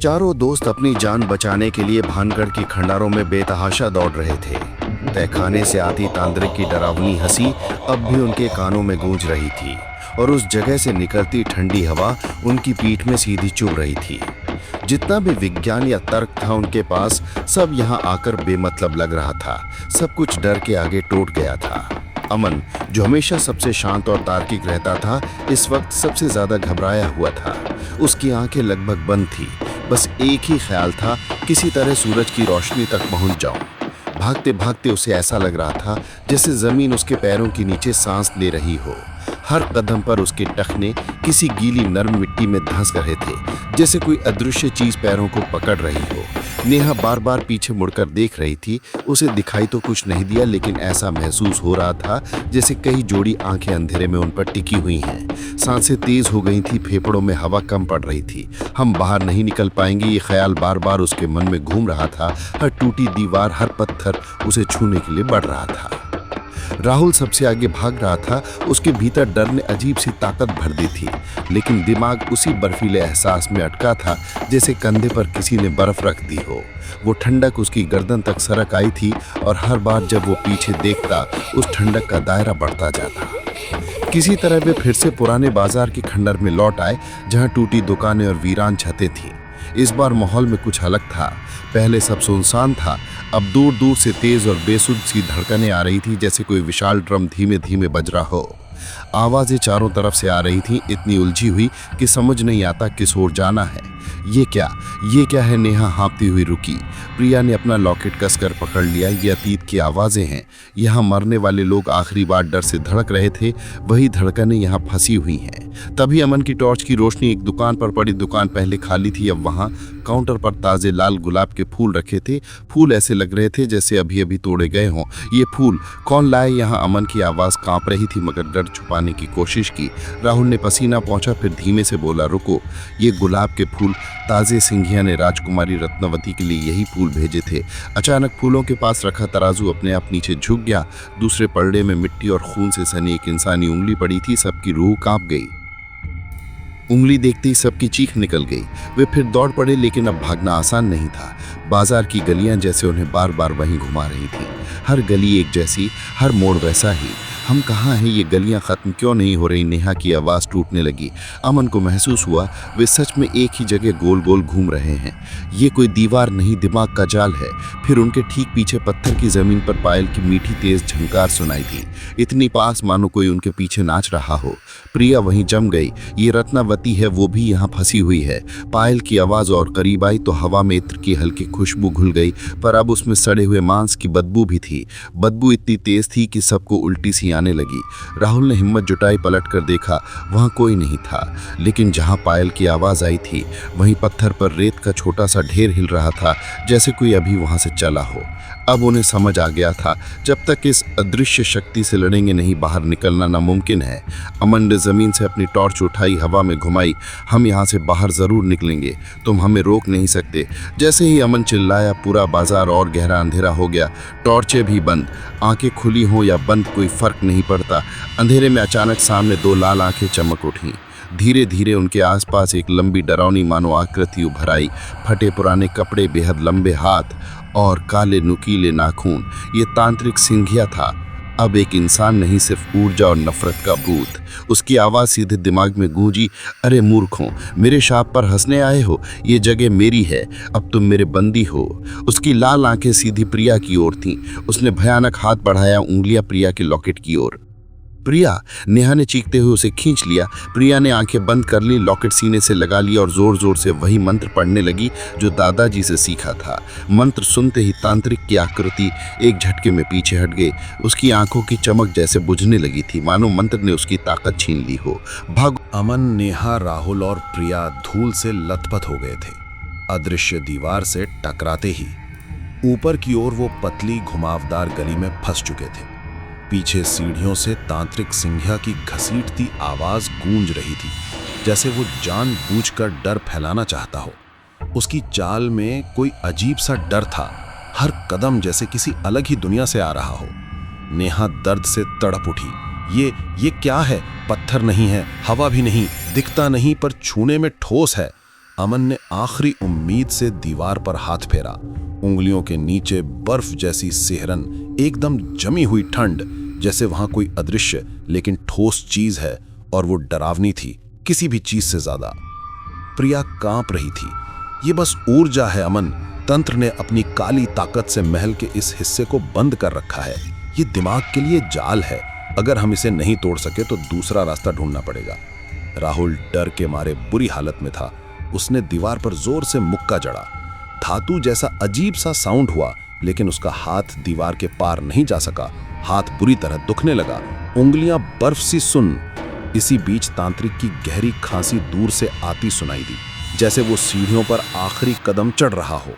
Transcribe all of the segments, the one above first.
चारों दोस्त अपनी जान बचाने के लिए भानगढ़ की खंडारों में बेतहाशा दौड़ रहे थे। तहखाने से आती तांत्रिक की डरावनी हंसी अब भी उनके कानों में गूंज रही थी और उस जगह से निकलती ठंडी हवा उनकी पीठ में सीधी चुभ रही थी। जितना भी विज्ञान या तर्क था उनके पास, सब यहाँ आकर बेमतलब लग रहा था। सब कुछ डर के आगे टूट गया था। अमन, जो हमेशा सबसे शांत और तार्किक रहता था, इस वक्त सबसे ज्यादा घबराया हुआ था। उसकी आंखें लगभग बंद थी। बस एक ही ख्याल था, किसी तरह सूरज की रोशनी तक पहुंच जाऊं। भागते भागते उसे ऐसा लग रहा था जैसे जमीन उसके पैरों के नीचे सांस ले रही हो। हर कदम पर उसके टखने किसी गीली नरम मिट्टी में धंस रहे थे, जैसे कोई अदृश्य चीज पैरों को पकड़ रही हो। नेहा बार बार पीछे मुड़कर देख रही थी। उसे दिखाई तो कुछ नहीं दिया, लेकिन ऐसा महसूस हो रहा था जैसे कई जोड़ी आंखें अंधेरे में उन पर टिकी हुई हैं। सांसें तेज हो गई थी, फेफड़ों में हवा कम पड़ रही थी। हम बाहर नहीं निकल पाएंगे, ये ख्याल बार बार उसके मन में घूम रहा था। हर टूटी दीवार, हर पत्थर उसे छूने के लिए बढ़ रहा था। राहुल सबसे आगे भाग रहा था। उसके भीतर डर ने अजीब सी ताकत भर दी थी, लेकिन दिमाग उसी बर्फीले एहसास में अटका था जैसे कंधे पर किसी ने बर्फ रख दी हो। वो ठंडक उसकी गर्दन तक सरक आई थी और हर बार जब वो पीछे देखता, उस ठंडक का दायरा बढ़ता जाता। किसी तरह वे फिर से पुराने बाजार के खंडर में लौट आए, जहां टूटी दुकानें और वीरान छतें थीं। इस बार माहौल में कुछ अलग था। पहले सब सुनसान था, अब दूर दूर से तेज और बेसुध सी धड़कनें आ रही थी, जैसे कोई विशाल ड्रम धीमे धीमे बज रहा हो। आवाजें चारों तरफ से आ रही थीं, इतनी उलझी हुई कि समझ नहीं आता किस ओर जाना है। ये क्या है? नेहा हाँफती हुई रुकी। प्रिया ने अपना लॉकेट कसकर पकड़ लिया। ये अतीत की आवाजें हैं। यहाँ मरने वाले लोग आखिरी बार डर से धड़क रहे थे, वही धड़कनें यहाँ फंसी हुई हैं। तभी अमन की टॉर्च की रोशनी एक दुकान पर पड़ी। दुकान पहले खाली थी, अब वहाँ काउंटर पर ताजे लाल गुलाब के फूल रखे थे। फूल ऐसे लग रहे थे जैसे अभी अभी तोड़े गए हों। ये फूल कौन लाए यहाँ? अमन की आवाज़ कांप रही थी, मगर डर छुपाने की कोशिश की। राहुल ने पसीना पोंछा, फिर धीमे से बोला, रुको, ये गुलाब के फूल ताजे सिंघिया ने राजकुमारी रत्नवती के लिए यही फूल भेजे थे। अचानक फूलों के पास रखा तराजू अपने आप नीचे झुक गया। दूसरे पलड़े में मिट्टी और खून से सनी एक इंसानी उंगली पड़ी थी। सबकी रूह कांप गई। उंगली देखते ही सबकी चीख निकल गई। वे फिर दौड़ पड़े, लेकिन अब भागना आसान नहीं था। बाजार की गलियां जैसे उन्हें बार बार वहीं घुमा रही थीं। हर गली एक जैसी, हर मोड़ वैसा ही। हम कहाँ हैं? ये गलियां खत्म क्यों नहीं हो रही? नेहा की आवाज़ टूटने लगी। अमन को महसूस हुआ वे सच में एक ही जगह गोल गोल घूम रहे हैं। ये कोई दीवार नहीं, दिमाग का जाल है। फिर उनके ठीक पीछे पत्थर की जमीन पर पायल की मीठी तेज झंकार सुनाई दी, इतनी पास मानो कोई उनके पीछे नाच रहा हो। प्रिया वहीं जम गई। ये रत्नावती है, वो भी यहाँ फंसी हुई है। पायल की आवाज़ और करीब आई तो हवा में इत्र की हल्की खुशबू घुल गई, पर अब उसमें सड़े हुए मांस की बदबू भी थी। बदबू इतनी तेज थी कि सबको उल्टी सी आने लगी। राहुल ने हिम्मत जुटाई, पलट कर देखा, वहां कोई नहीं था। लेकिन जहां पायल की आवाज आई थी, वहीं पत्थर पर रेत का छोटा सा ढेर हिल रहा था, जैसे कोई अभी वहां से चला हो। अब उन्हें समझ आ गया था, जब तक इस अदृश्य शक्ति से लड़ेंगे नहीं, बाहर निकलना नामुमकिन है। अमन ने जमीन से अपनी टॉर्च उठाई, हवा में घुमाई। हम यहाँ से बाहर जरूर निकलेंगे, तुम हमें रोक नहीं सकते। जैसे ही अमन चिल्लाया, पूरा बाजार और गहरा अंधेरा हो गया। टॉर्चें भी बंद। आंखें खुली हों या बंद, कोई फर्क नहीं पड़ता। अंधेरे में अचानक सामने दो लाल आंखें चमक उठीं। धीरे धीरे उनके आसपास एक लंबी डरावनी मानो आकृति उभर आई। फटे पुराने कपड़े, बेहद लंबे हाथ और काले नुकीले नाखून। ये तांत्रिक सिंघिया था, अब एक इंसान नहीं, सिर्फ ऊर्जा और नफरत का भूत। उसकी आवाज़ सीधे दिमाग में गूंजी, अरे मूर्खों, मेरे शाप पर हंसने आए हो? ये जगह मेरी है, अब तुम मेरे बंदी हो। उसकी लाल आंखें सीधी प्रिया की ओर थीं। उसने भयानक हाथ बढ़ाया, उंगलियां प्रिया के लॉकेट की ओर। प्रिया! नेहा ने चीखते हुए उसे खींच लिया। प्रिया ने आंखें बंद कर ली, लॉकेट सीने से लगा लिया और जोर जोर से वही मंत्र पढ़ने लगी जो दादाजी से सीखा था। मंत्र सुनते ही तांत्रिक की आकृति एक झटके में पीछे हट गई। उसकी आंखों की चमक जैसे बुझने लगी थी, मानो मंत्र ने उसकी ताकत छीन ली हो। भाग! अमन, नेहा, राहुल और प्रिया धूल से लथपथ हो गए थे। अदृश्य दीवार से टकराते ही ऊपर की ओर वो पतली घुमावदार गली में फंस चुके थे। पीछे सीढ़ियों से तांत्रिक सिंघिया की घसीटती आवाज गूंज रही थी, जैसे वो जानबूझकर डर फैलाना चाहता हो। उसकी चाल में कोई अजीब सा डर था, हर कदम जैसे किसी अलग ही दुनिया से आ रहा हो। नेहा दर्द से तड़प उठी। ये क्या है? पत्थर नहीं है, हवा भी नहीं, दिखता नहीं, पर छूने में ठोस है। अमन ने आखिरी उम्मीद से दीवार पर हाथ फेरा। उंगलियों के नीचे बर्फ जैसी सिहरन, एकदम जमी हुई ठंड, जैसे वहां कोई अदृश्य लेकिन ठोस चीज है, और वो डरावनी थी किसी भी चीज से ज्यादा। प्रिया कांप रही थी। ये बस ऊर्जा है अमन, तंत्र ने अपनी काली ताकत से महल के इस हिस्से को बंद कर रखा है। ये दिमाग के लिए जाल है, अगर हम इसे नहीं तोड़ सके तो दूसरा रास्ता ढूंढना पड़ेगा। राहुल डर के मारे बुरी हालत में था। उसने दीवार पर जोर से मुक्का जड़ा। धातु जैसा अजीब सा साउंड हुआ, लेकिन उसका हाथ दीवार के पार नहीं जा सका। हाथ बुरी तरह दुखने लगा, उंगलियां बर्फ सी सुन्न। इसी बीच तांत्रिक की गहरी खांसी दूर से आती सुनाई दी, जैसे वो सीढ़ियों पर आखिरी कदम चढ़ रहा हो।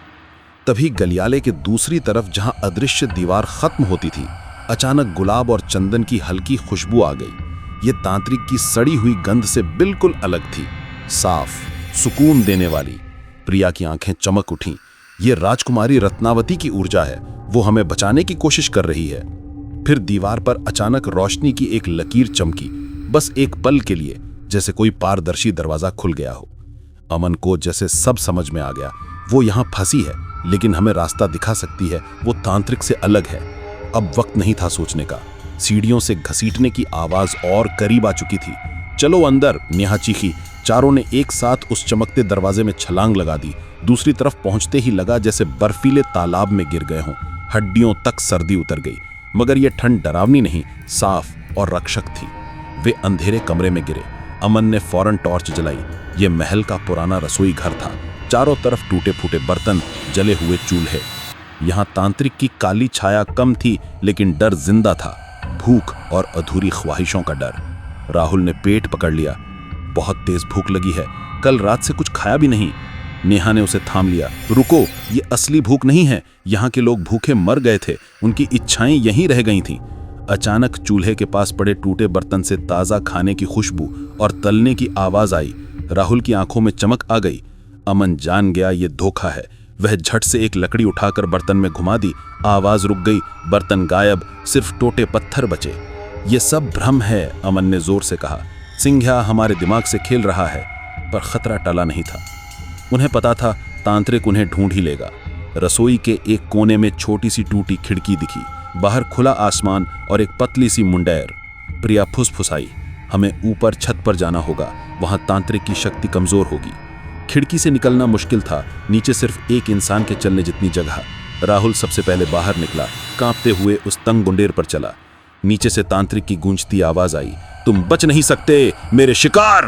तभी गलियाले के दूसरी तरफ, जहां अदृश्य दीवार खत्म होती थी, अचानक गुलाब और चंदन की हल्की खुशबू आ गई। ये तांत्रिक की सड़ी हुई गंध से बिल्कुल अलग थी, साफ, सुकून देने वाली। प्रिया की आंखें चमक उठीं। ये राजकुमारी रत्नावती की ऊर्जा है, वो हमें बचाने की कोशिश कर रही है। फिर दीवार पर अचानक रोशनी की एक लकीर चमकी, बस एक पल के लिए, जैसे कोई पारदर्शी दरवाजा खुल गया हो। अमन को जैसे सब समझ में आ गया। वो यहां फंसी है, लेकिन हमें रास्ता दिखा सकती है। वो तांत्रिक से अलग है। अब वक्त नहीं था सोचने का। सीढ़ियों से घसीटने की आवाज और करीब आ चुकी थी। चलो अंदर, नेहा चीखी। चारों ने एक साथ उस चमकते दरवाजे में छलांग लगा दी। दूसरी तरफ पहुंचते ही लगा जैसे बर्फीले तालाब में गिर गए हों। हड्डियों तक सर्दी उतर गई, मगर यह ठंड डरावनी नहीं, साफ और रक्षक थी। वे अंधेरे कमरे में गिरे। अमन ने फौरन टॉर्च जलाई। यह महल का पुराना रसोई घर था। चारों तरफ टूटे फूटे बर्तन, जले हुए चूल्हे। यहां तांत्रिक की काली छाया कम थी, लेकिन डर जिंदा था। भूख और अधूरी ख्वाहिशों का डर। राहुल ने पेट पकड़ लिया। बहुत तेज भूख लगी है, कल रात से कुछ खाया भी नहीं। नेहा ने उसे थाम लिया। रुको, ये असली भूख नहीं है। यहाँ के लोग भूखे मर गए थे, उनकी इच्छाएं यहीं रह गई थीं। अचानक चूल्हे के पास पड़े टूटे बर्तन से ताजा खाने की खुशबू और तलने की आवाज आई। राहुल की आंखों में चमक आ गई। अमन जान गया ये धोखा है। वह झट से एक लकड़ी उठाकर बर्तन में घुमा दी। आवाज रुक गई, बर्तन गायब, सिर्फ टूटे पत्थर बचे। ये सब भ्रम है, अमन ने जोर से कहा। सिंघिया हमारे दिमाग से खेल रहा है। पर खतरा टला नहीं था। उन्हें पता था तांत्रिक उन्हें ढूंढ ही लेगा। रसोई के एक कोने में छोटी सी टूटी खिड़की दिखी। बाहर खुला आसमान और एक पतली सी मुंडेर। प्रिया फुसफुसाई, हमें ऊपर छत पर जाना होगा, वहां तांत्रिक की शक्ति कमजोर होगी। खिड़की से निकलना मुश्किल था, नीचे सिर्फ एक इंसान के चलने जितनी जगह। राहुल सबसे पहले बाहर निकला, कांपते हुए उस तंग गुंडेर पर चला। नीचे से तांत्रिक की गूंजती आवाज आई, तुम बच नहीं सकते मेरे शिकार।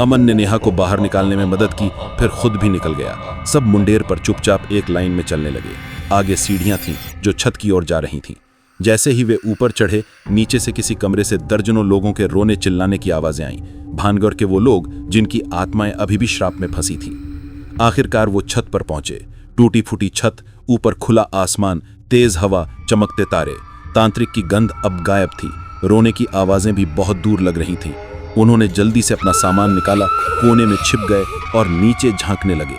अमन ने नेहा को बाहर निकालने में मदद की, फिर खुद भी निकल गया। सब मुंडेर पर चुपचाप एक लाइन में चलने लगे। आगे सीढ़ियां थीं जो छत की ओर जा रही थीं। जैसे ही वे ऊपर चढ़े, नीचे से किसी कमरे से दर्जनों लोगों के रोने चिल्लाने की आवाजें आईं। भानगढ़ के वो लोग जिनकी आत्माएं अभी भी श्राप में फंसी थीं। आखिरकार वो छत पर पहुंचे। टूटी फूटी छत, ऊपर खुला आसमान, तेज हवा, चमकते तारे। तांत्रिक की गंध अब गायब थी। रोने की आवाजें भी बहुत दूर लग रही थीं। उन्होंने जल्दी से अपना सामान निकाला, कोने में छिप गए और नीचे झांकने लगे।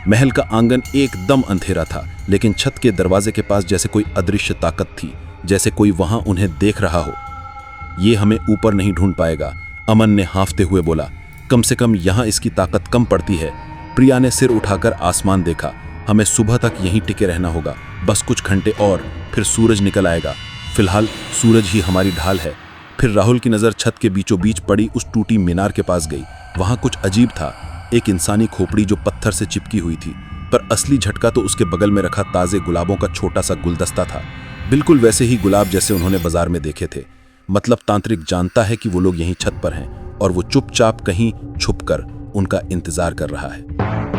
महल का आंगन एकदम अंधेरा था, लेकिन छत के दरवाजे के पास जैसे कोई अदृश्य ताकत थी, जैसे कोई वहां उन्हें देख रहा हो। ये हमें ऊपर नहीं ढूंढ पाएगा, अमन ने हांफते हुए बोला। कम से कम यहां इसकी ताकत कम पड़ती है। प्रिया ने सिर उठाकर आसमान देखा। हमें सुबह तक यहीं टिके रहना होगा, बस कुछ घंटे और, फिर सूरज निकल आएगा। फिलहाल सूरज ही हमारी ढाल है। फिर राहुल की नजर छत के बीचों बीच पड़ी उस टूटी मीनार के पास गई। वहां कुछ अजीब था, एक इंसानी खोपड़ी जो पत्थर से चिपकी हुई थी, पर असली झटका तो उसके बगल में रखा ताजे गुलाबों का छोटा सा गुलदस्ता था। बिल्कुल वैसे ही गुलाब जैसे उन्होंने बाजार में देखे थे। मतलब तांत्रिक जानता है कि वो लोग यहीं छत पर हैं और वो चुपचाप कहीं छुपकर उनका इंतजार कर रहा है।